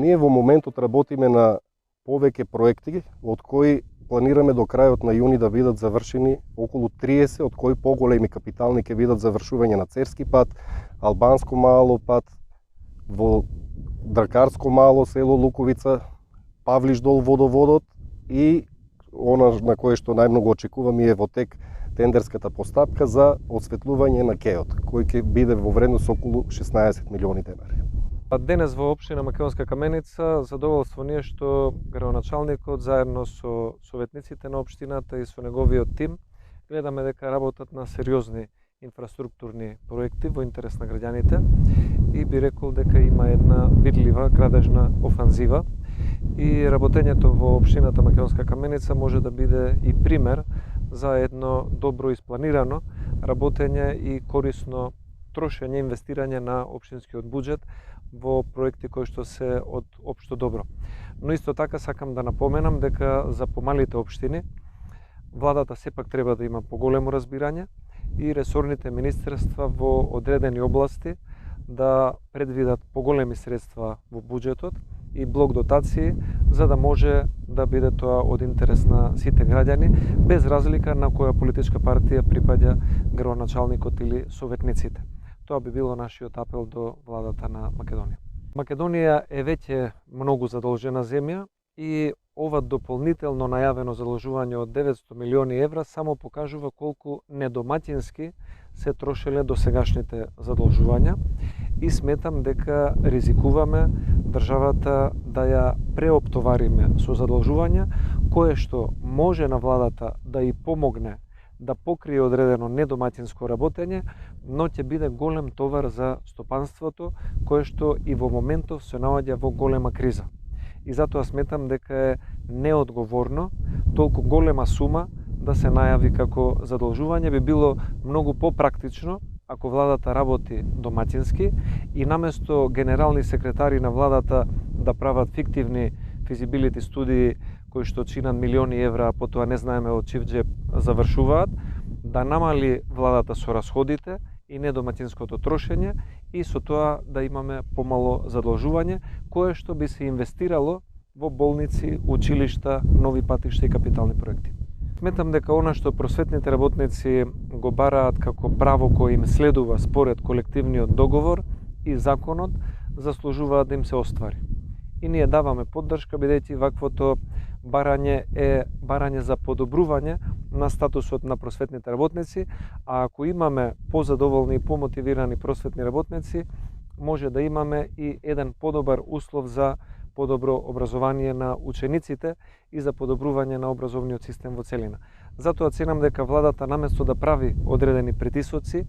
Ние во моментот работиме на повеќе проекти, од кои планираме до крајот на јуни да бидат завршени околу 30, од кои поголеми капитални ќе бидат завршување на Церски пат, Албанско мало пат, во Дракарско мало село Луковица, Павлиш-дол водоводот и она на кое што најмногу очекувам е во тек тендерската постапка за осветлување на кеот, кој ќе биде во вредност околу 16 милиони денари. Денес во општина Македонска Каменица задоволство ни е што градоначалникот заедно со советниците на општината и со неговиот тим гледаме дека работат на сериозни инфраструктурни проекти во интерес на граѓаните и би рекол дека има една видлива градежна офанзива и работењето во општината Македонска Каменица може да биде и пример за едно добро испланирано работење и корисно трошење, инвестирање на општинскиот буџет во проекти кои што се од општо добро. Но исто така сакам да напоменам дека за помалите општини владата сепак треба да има поголемо разбирање и ресорните министерства во одредени области да предвидат поголеми средства во буџетот и блок дотации за да може да биде тоа од интерес на сите граѓани без разлика на која политичка партија припаѓа градоначалникот или советниците. Тоа би било нашиот апел до владата на Македонија. Македонија е веќе многу задолжена земја и ова дополнително најавено задолжување од 900 милиони евра само покажува колку недомаќински се трошеле досегашните задолжувања и сметам дека ризикуваме државата да ја преоптовариме со задолжувања кое што може на владата да и помогне да покрие одредено недомаќинско работење, но ќе биде голем товар за стопанството, кое што и во моментов се наоѓа во голема криза. И затоа сметам дека е неодговорно толку голема сума да се најави како задолжување. Би било многу попрактично ако владата работи домаќински и наместо генерални секретари на владата да прават фиктивни физибилити студии кои што чинат милиони евра, а потоа не знаеме од чив джеб завршуваат, да намали владата со расходите и недомаќинското трошење и со тоа да имаме помало задолжување, кое што би се инвестирало во болници, училишта, нови патишта и капитални проекти. Сметам дека она што просветните работници го бараат како право кој им следува според колективниот договор и законот, заслужуваат да им се оствари. И ние даваме поддршка бидејќи ваквото барање е барање за подобрување на статусот на просветните работници, а ако имаме позадоволни и помотивирани просветни работници, може да имаме и еден подобар услов за подобро образование на учениците и за подобрување на образовниот систем во целина. Затоа ценам дека владата наместо да прави одредени притисоци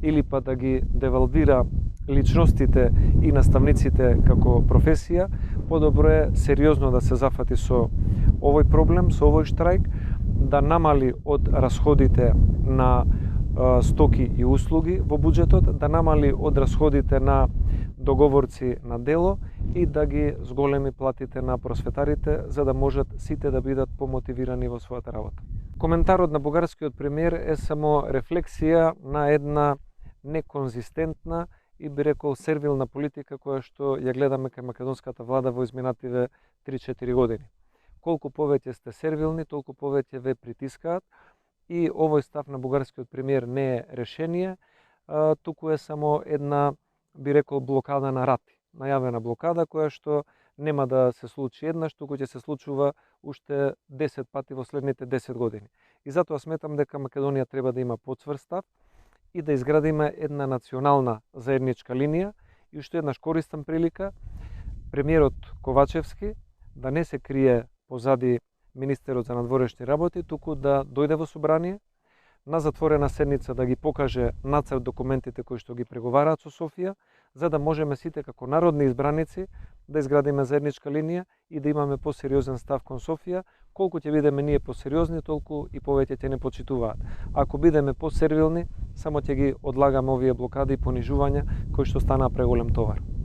или па да ги девалвира личностите и наставниците како професија, подобро е сериозно да се зафати со овој проблем, со овој штрајк, да намали од расходите на стоки и услуги во буџетот, да намали од расходите на договорци на дело и да ги зголеми платите на просветарите за да можат сите да бидат помотивирани во својата работа. Коментарот на бугарскиот премиер е само рефлексија на една неконзистентна и би рекол сервилна политика која што ја гледаме кај македонската влада во изминативе 3-4 години. Колку повеќе сте сервилни, толку повеќе ве притискаат и овој став на бугарскиот премиер не е решение, туку е само една, би рекол, блокада на рати. Најавена блокада која што нема да се случи еднаш, туку ќе се случува уште 10 пати во следните 10 години. И затоа сметам дека Македонија треба да има поцврст став и да изградиме една национална заедничка линија и уште еднаш користам прилика премиерот Ковачевски да не се крие позади министерот за надворешни работи, туку да дојде во собрание на затворена седница да ги покаже нацрт документите кои што ги преговараат со Софија, за да можеме сите како народни избраници да изградиме заедничка линија и да имаме посериозен став кон Софија. Колку ќе бидеме ние посериозни, толку и повеќе ќе не почитуваат. Ако бидеме посервилни, само ќе ги одлагаме овие блокади и понижувања кои што станаа преголем товар.